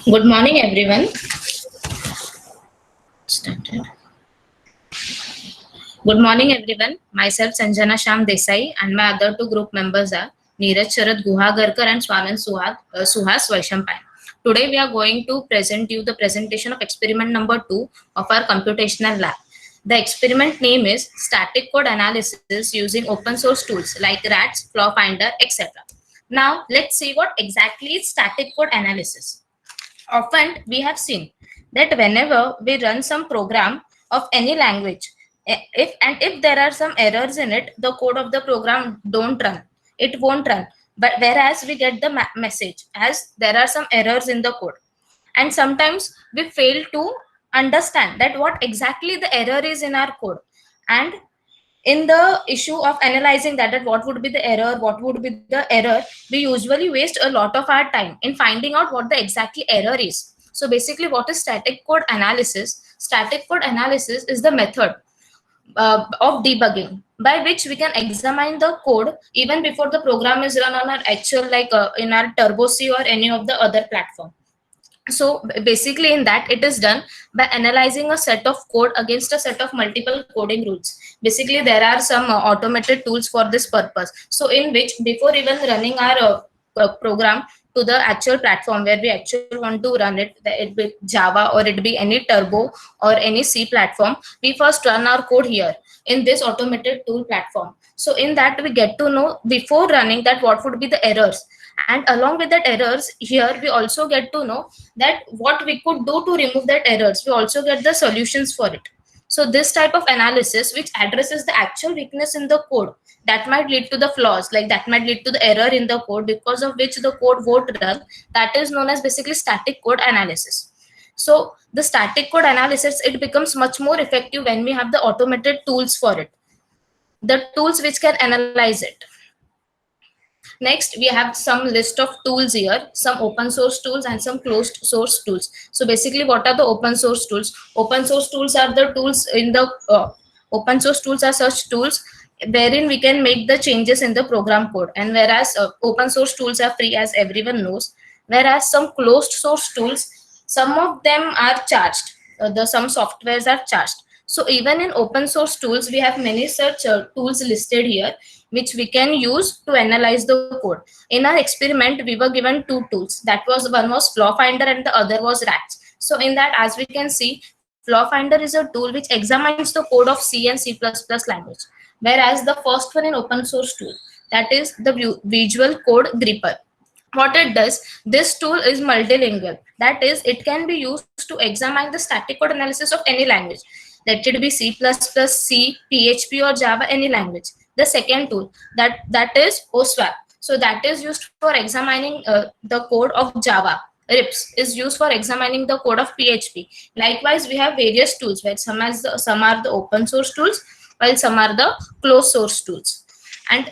Good morning, everyone. Started. Good morning, everyone. Myself, Sanjana Sham Desai, and my other two group members are Neeraj Sharad Guhagarkar and Swanand Suhas Vaishampai. Today, we are going to present you the presentation of experiment number 2 of our computational lab. The experiment name is Static Code Analysis using open source tools like RATS, Flaw Finder, etc. Now, let's see what exactly is static code analysis. Often we have seen that whenever we run some program of any language, if there are some errors in it, the code of the program don't run. It won't run. But whereas we get the message as there are some errors in the code, and sometimes we fail to understand that what exactly the error is in our code. And in the issue of analyzing that what would be the error, what would be the error, we usually waste a lot of our time in finding out what the exactly error is. So basically, what is static code analysis? Static code analysis is the method of debugging by which we can examine the code even before the program is run on our actual, like in our Turbo C or any of the other platform. So basically in that, it is done by analyzing a set of code against a set of multiple coding rules. Basically there are some automated tools for this purpose, so in which before even running our program to the actual platform where we actually want to run it be Java or it be any Turbo or any C platform, we first run our code here in this automated tool platform. So in that, we get to know before running that what would be the errors, and along with that errors, here we also get to know that what we could do to remove that errors. We also get the solutions for it. So this type of analysis which addresses the actual weakness in the code that might lead to the flaws, like that might lead to the error in the code because of which the code won't run, that is known as basically static code analysis. So the static code analysis, it becomes much more effective when we have the automated tools for it, the tools which can analyze it. Next, we have some list of tools here, some open source tools and some closed source tools. So basically, what are the open source tools? Open source tools are the tools in the open source tools are such tools wherein we can make the changes in the program code, and whereas open source tools are free, as everyone knows, whereas some closed source tools, some of them are charged. The some softwares are charged. So even in open source tools, we have many such tools listed here which we can use to analyze the code. In our experiment, we were given two tools. That was, one was Flaw Finder and the other was RATS. So in that, as we can see, Flaw Finder is a tool which examines the code of C and C++ language, whereas the first one in open source tool, that is the Visual Code Gripper. What it does, this tool is multilingual. That is, it can be used to examine the static code analysis of any language. Let it be C++, C, PHP or Java, any language. The second tool, that is OSWAP. So that is used for examining the code of Java. RIPS is used for examining the code of PHP. Likewise, we have various tools where some are the open source tools, while some are the closed source tools. And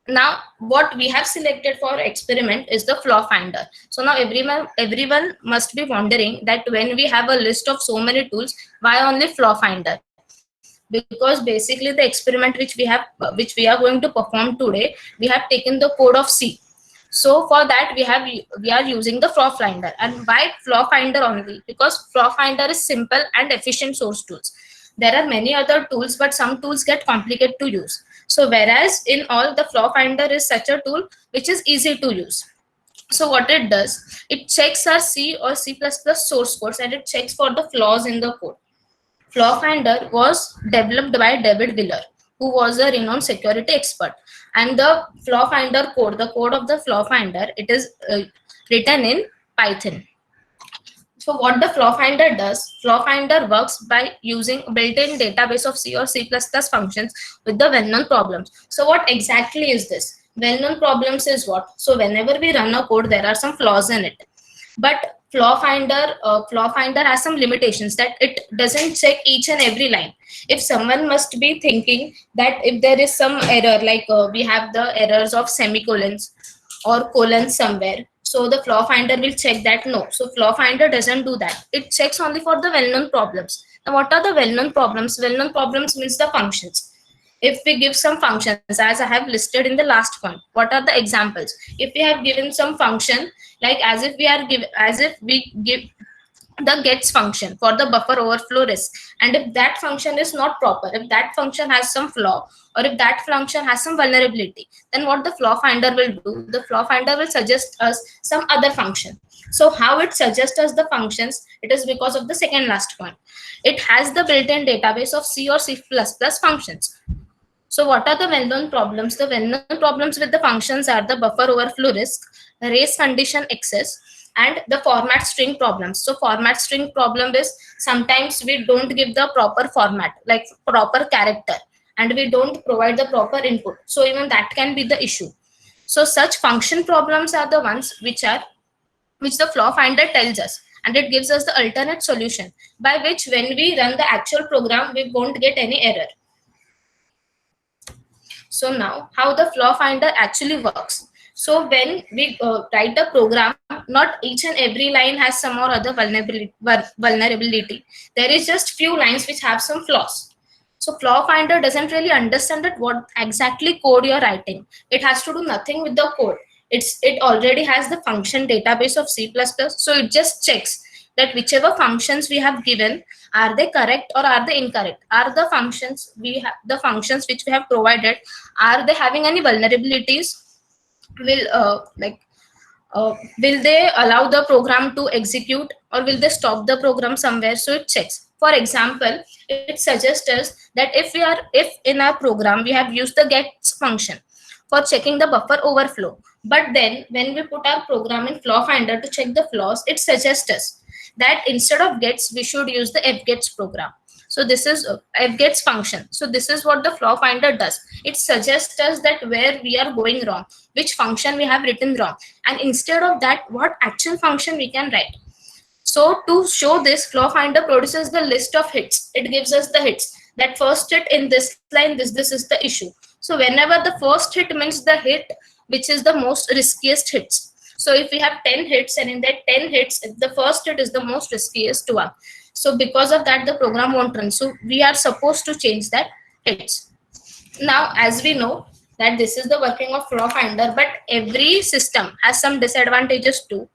now what we have selected for experiment is the Flaw Finder. So now everyone must be wondering that when we have a list of so many tools, why only Flaw Finder? Because basically the experiment which we are going to perform today, we have taken the code of C. So for that, we are using the Flaw Finder. And why Flaw Finder only? Because Flaw Finder is simple and efficient source tools. There are many other tools, but some tools get complicated to use. So whereas in all, the Flaw Finder is such a tool which is easy to use. So what it does, it checks our C or C++ source codes and it checks for the flaws in the code. Flaw Finder was developed by David Wheeler, who was a renowned security expert. And the Flaw Finder code, the code of the Flaw Finder, it is written in Python. So what the Flaw Finder does, Flaw Finder works by using built-in database of C or C++ functions with the well-known problems. So what exactly is this? Well-known problems is what? So whenever we run a code, there are some flaws in it. But Flaw Finder has some limitations, that it doesn't check each and every line. If someone must be thinking that if there is some error, like we have the errors of semicolons or colons somewhere, so the Flaw Finder will check that. No, so Flaw Finder doesn't do that. It checks only for the well-known problems. Now what are the well-known problems? Well-known problems means the functions. if we give some functions as I have listed in the last point. What are the examples? If we have given some function, like as if we give the gets function for the buffer overflow risk, and if that function is not proper, if that function has some flaw, or if that function has some vulnerability, then what the flaw finder will do, the flaw finder will suggest us some other function. So how it suggests us the functions? It is because of the second last point. It has the built-in database of C or C++ functions. So what are the well-known problems? The well-known problems with the functions are the buffer overflow risk, race condition excess, and the format string problems. So format string problem is sometimes we don't give the proper format, like proper character, and we don't provide the proper input. So even that can be the issue. So such function problems are the ones which the flaw finder tells us, and it gives us the alternate solution by which when we run the actual program, we won't get any error. So now how the flaw finder actually works. So when we write the program, not each and every line has some or other vulnerability. There is just few lines which have some flaws. So flaw finder doesn't really understand that what exactly code you're writing. It has to do nothing with the code. It already has the function database of C++. So it just checks that whichever functions we have given, are they correct or are they incorrect? Are the functions which we have provided, are they having any vulnerabilities? Will will they allow the program to execute, or will they stop the program somewhere? So it checks. For example, it suggests us that if in our program we have used the gets function for checking the buffer overflow, but then when we put our program in flaw finder to check the flaws, it suggests us that instead of gets we should use the fgets program. So this is fgets function. So this is what the flaw finder does. It suggests us that where we are going wrong, which function we have written wrong, and instead of that, what actual function we can write. So to show this, flaw finder produces the list of hits. It gives us the hits. That first hit in this line, this is the issue. So whenever the first hit means the hit which is the most riskiest hits. So if we have 10 hits, and in that 10 hits, the first hit is the most riskiest one. So because of that, the program won't run. So we are supposed to change that hits. Now, as we know that this is the working of flaw finder, but every system has some disadvantages too.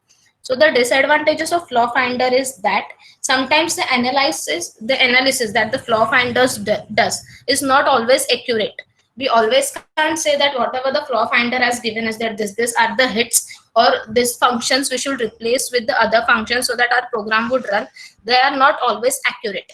So the disadvantages of flaw finder is that sometimes the analysis that the flaw finder does is not always accurate. We always can't say that whatever the flaw finder has given us, that this are the hits, or these functions we should replace with the other functions so that our program would run. They are not always accurate.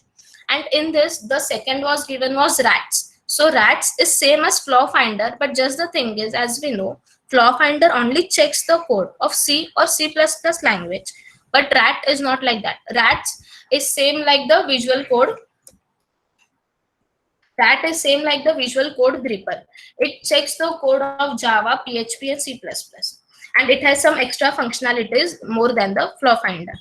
And in this, the second was given was rats. So rats is same as flaw finder, but just the thing is, as we know, flaw finder only checks the code of C or C++ language, but rat is not like that. Rats is same like the visual code. That is same like the visual code gripper. It checks the code of Java, PHP, and C++, and it has some extra functionalities more than the flaw finder.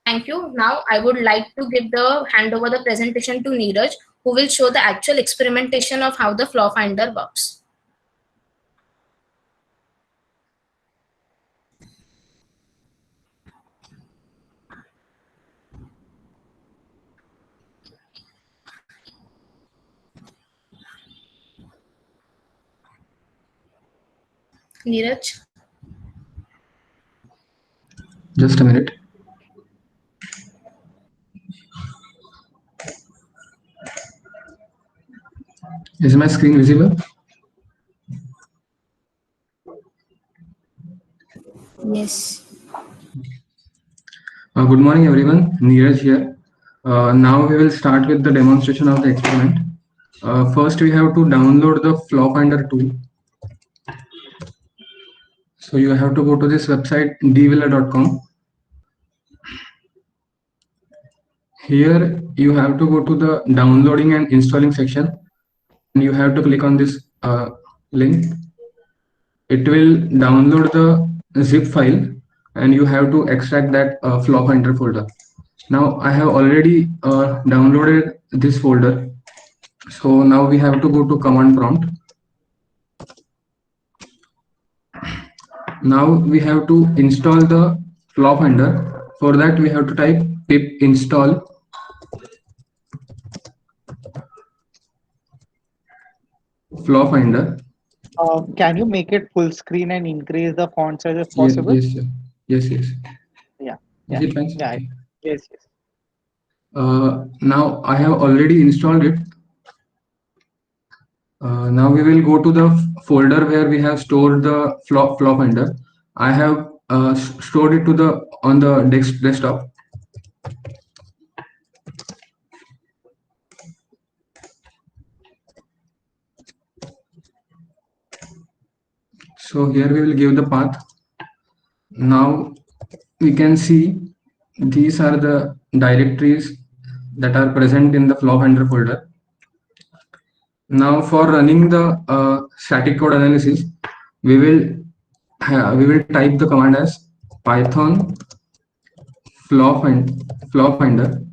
Thank you. Now I would like to give the hand over the presentation to Neeraj, who will show the actual experimentation of how the flaw finder works. Neeraj? Just a minute. Is my screen visible? Yes. Good morning, everyone. Neeraj here. Now we will start with the demonstration of the experiment. First, we have to download the flaw finder tool. So you have to go to this website dvilla.com. Here you have to go to the downloading and installing section, and you have to click on this link. It will download the zip file, and you have to extract that flaw finder folder. Now I have already downloaded this folder. So now we have to go to command prompt. Now we have to install the flaw finder. For that we have to type pip install Flow Finder. Can you make it full screen and increase the font size if Yes, possible? yes, sir. Yes, yes. Yeah, Is yeah, it fine? yeah. Okay. Yes, yes. Now I have already installed it. Now we will go to the folder where we have stored the Flow Finder. I have stored it to the on the desktop. So here we will give the path. Now we can see these are the directories that are present in the Flow Finder folder. Now for running the static code analysis, we will type the command as python flow finder,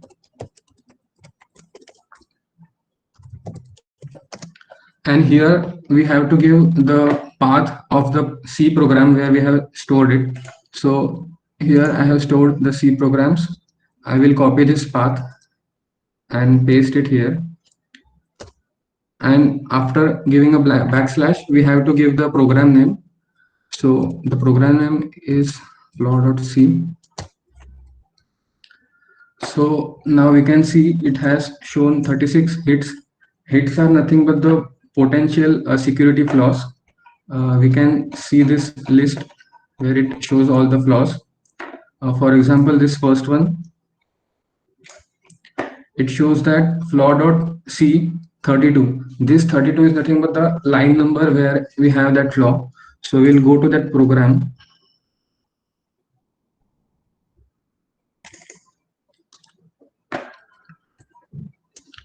and here we have to give the path of the C program where we have stored it. So here I have stored the C programs. I will copy this path and paste it here, and after giving a backslash we have to give the program name. So the program name is flow.c. So now we can see it has shown 36 hits. Hits are nothing but the potential security flaws. We can see this list where it shows all the flaws. For example, this first one, it shows that flaw.c 32. This 32 is nothing but the line number where we have that flaw. So we'll go to that program.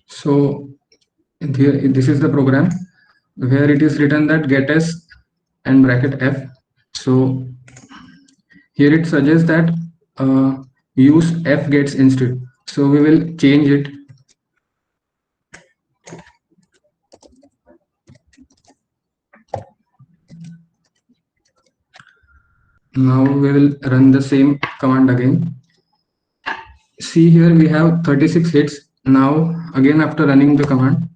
So here, this is the program where it is written that get s and bracket f. So here it suggests that use f gets instead. So we will change it. Now we will run the same command again. See here we have 36 hits. Now again after running the command,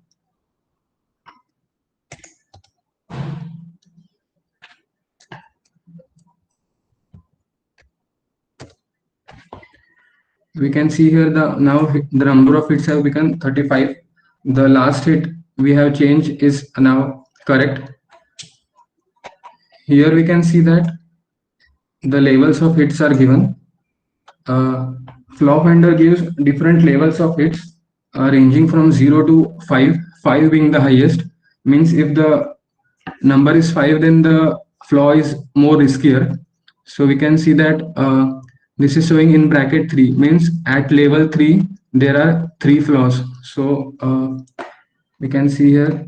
we can see here the the number of hits have become 35. The last hit we have changed is now correct. Here we can see that the levels of hits are given. Flow Finder gives different levels of hits ranging from 0 to 5, 5 being the highest. Means if the number is 5, then the flaw is more riskier. So we can see that this is showing in bracket 3, means at level 3 there are 3 flaws. So we can see here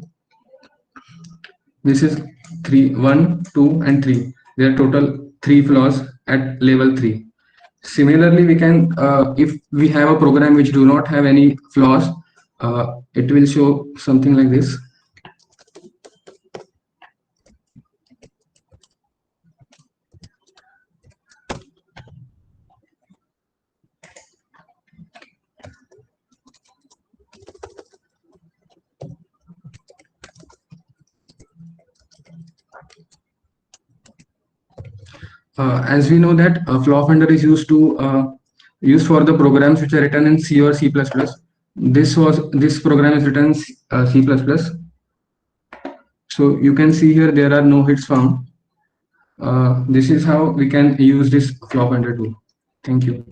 this is 3, 1, 2 and 3. There are total 3 flaws at level 3. Similarly, we can if we have a program which do not have any flaws, it will show something like this. As we know that Flow Finder is used for the programs which are written in C or C++. This program is written in C++. So you can see here there are no hits found. This is how we can use this Flow Finder tool. Thank you.